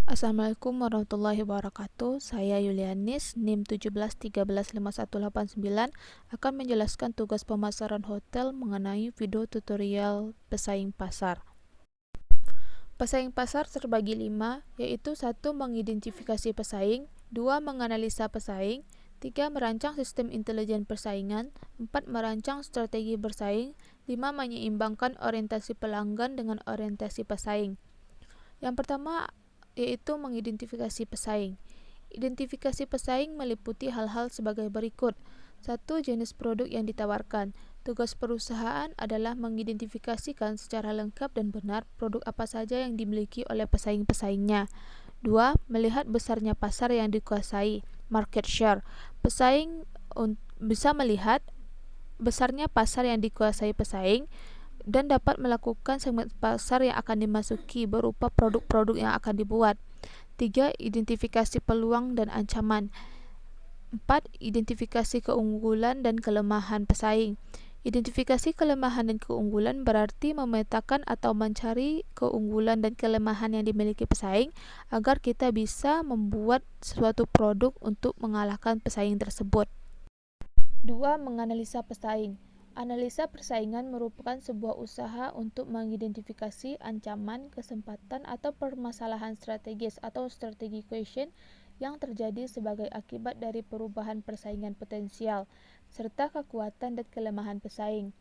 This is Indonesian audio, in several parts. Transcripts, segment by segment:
Assalamualaikum warahmatullahi wabarakatuh. Saya Yulianis, NIM 17135189 akan menjelaskan tugas pemasaran hotel mengenai video tutorial pesaing pasar. Pesaing pasar terbagi 5, yaitu 1. Mengidentifikasi pesaing, 2. Menganalisa pesaing, 3. Merancang sistem intelijen persaingan, 4. Merancang strategi bersaing, 5. Menyeimbangkan orientasi pelanggan dengan orientasi pesaing. Yang pertama yaitu mengidentifikasi pesaing. Identifikasi pesaing meliputi hal-hal sebagai berikut. 1. Jenis produk yang ditawarkan. Tugas perusahaan adalah mengidentifikasikan secara lengkap dan benar produk apa saja yang dimiliki oleh pesaing-pesaingnya. 2. Melihat besarnya pasar yang dikuasai, market share. Pesaing bisa melihat besarnya pasar yang dikuasai pesaing dan dapat melakukan segmen pasar yang akan dimasuki berupa produk-produk yang akan dibuat. 3. Identifikasi peluang dan ancaman. 4. Identifikasi keunggulan dan kelemahan pesaing. Identifikasi kelemahan dan keunggulan berarti memetakan atau mencari keunggulan dan kelemahan yang dimiliki pesaing agar kita bisa membuat suatu produk untuk mengalahkan pesaing tersebut. 2. Menganalisa pesaing. Analisa persaingan merupakan sebuah usaha untuk mengidentifikasi ancaman, kesempatan, atau permasalahan strategis atau strategi question yang terjadi sebagai akibat dari perubahan persaingan potensial, serta kekuatan dan kelemahan pesaing.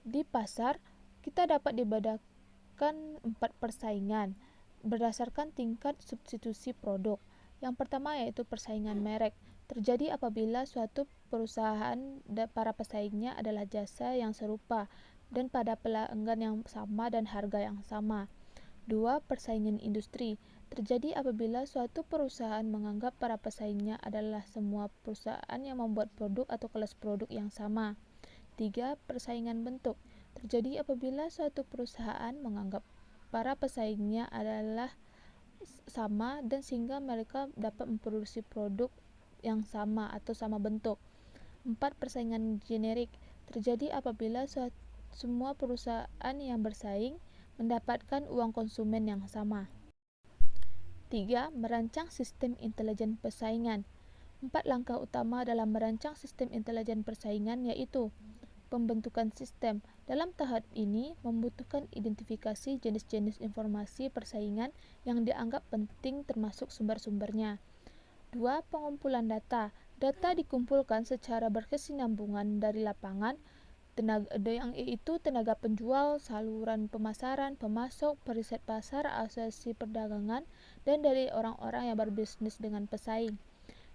Di pasar, kita dapat dibedakan 4 persaingan berdasarkan tingkat substitusi produk. Yang pertama yaitu persaingan merek. Terjadi apabila suatu perusahaan para pesaingnya adalah jasa yang serupa dan pada pelanggan yang sama dan harga yang sama. 2. Persaingan industri. Terjadi apabila suatu perusahaan menganggap para pesaingnya adalah semua perusahaan yang membuat produk atau kelas produk yang sama. 3. Persaingan bentuk. Terjadi apabila suatu perusahaan menganggap para pesaingnya adalah sama dan sehingga mereka dapat memproduksi produk yang sama atau sama bentuk. 4. Persaingan generik. Terjadi apabila semua perusahaan yang bersaing mendapatkan uang konsumen yang sama. 3. Merancang sistem intelijen persaingan. 4 langkah utama dalam merancang sistem intelijen persaingan yaitu pembentukan sistem. Dalam tahap ini membutuhkan identifikasi jenis-jenis informasi persaingan yang dianggap penting termasuk sumber-sumbernya. 2. Pengumpulan data. Data dikumpulkan secara berkesinambungan dari lapangan, yaitu tenaga penjual, saluran pemasaran, pemasok, periset pasar, asosiasi perdagangan, dan dari orang-orang yang berbisnis dengan pesaing.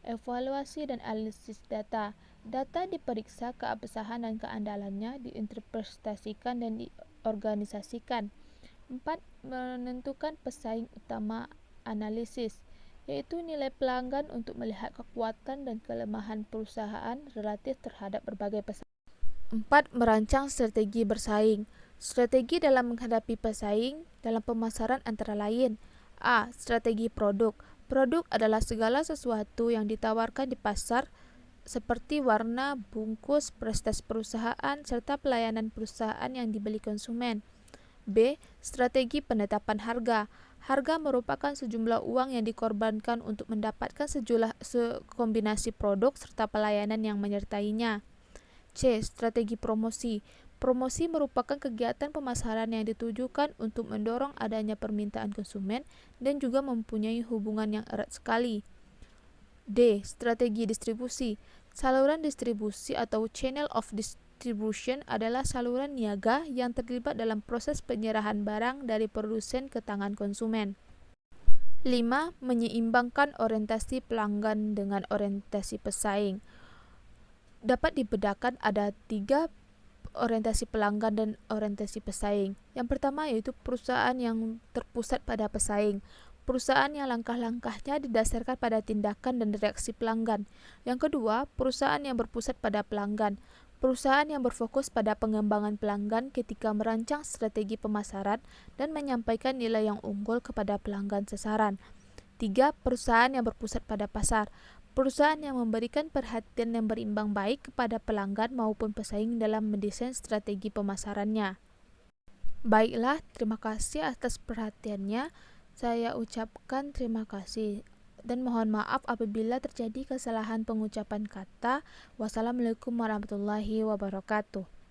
Evaluasi dan analisis data. Data diperiksa keabsahan dan keandalannya, diinterpretasikan dan diorganisasikan. 4. Menentukan pesaing utama analisis, yaitu nilai pelanggan untuk melihat kekuatan dan kelemahan perusahaan relatif terhadap berbagai pesaing. 4. Merancang strategi bersaing. Strategi dalam menghadapi pesaing dalam pemasaran antara lain: A. Strategi produk. Produk adalah segala sesuatu yang ditawarkan di pasar seperti warna, bungkus, prestasi perusahaan, serta pelayanan perusahaan yang dibeli konsumen. B. Strategi penetapan harga. Harga merupakan sejumlah uang yang dikorbankan untuk mendapatkan kombinasi produk serta pelayanan yang menyertainya. C. Strategi promosi. Promosi merupakan kegiatan pemasaran yang ditujukan untuk mendorong adanya permintaan konsumen dan juga mempunyai hubungan yang erat sekali. D. Strategi distribusi. Saluran distribusi atau channel of distribution adalah saluran niaga yang terlibat dalam proses penyerahan barang dari produsen ke tangan konsumen. 5. Menyeimbangkan orientasi pelanggan dengan orientasi pesaing. Dapat dibedakan ada 3 orientasi pelanggan dan orientasi pesaing. Yang pertama yaitu perusahaan yang terpusat pada pesaing. Perusahaan yang langkah-langkahnya didasarkan pada tindakan dan reaksi pelanggan. Yang kedua, perusahaan yang berpusat pada pelanggan. Perusahaan yang berfokus pada pengembangan pelanggan ketika merancang strategi pemasaran dan menyampaikan nilai yang unggul kepada pelanggan sasaran. 3. Perusahaan yang berpusat pada pasar. Perusahaan yang memberikan perhatian yang berimbang baik kepada pelanggan maupun pesaing dalam mendesain strategi pemasarannya. Baiklah, terima kasih atas perhatiannya. Saya ucapkan terima kasih dan mohon maaf apabila terjadi kesalahan pengucapan kata. Wassalamualaikum warahmatullahi wabarakatuh.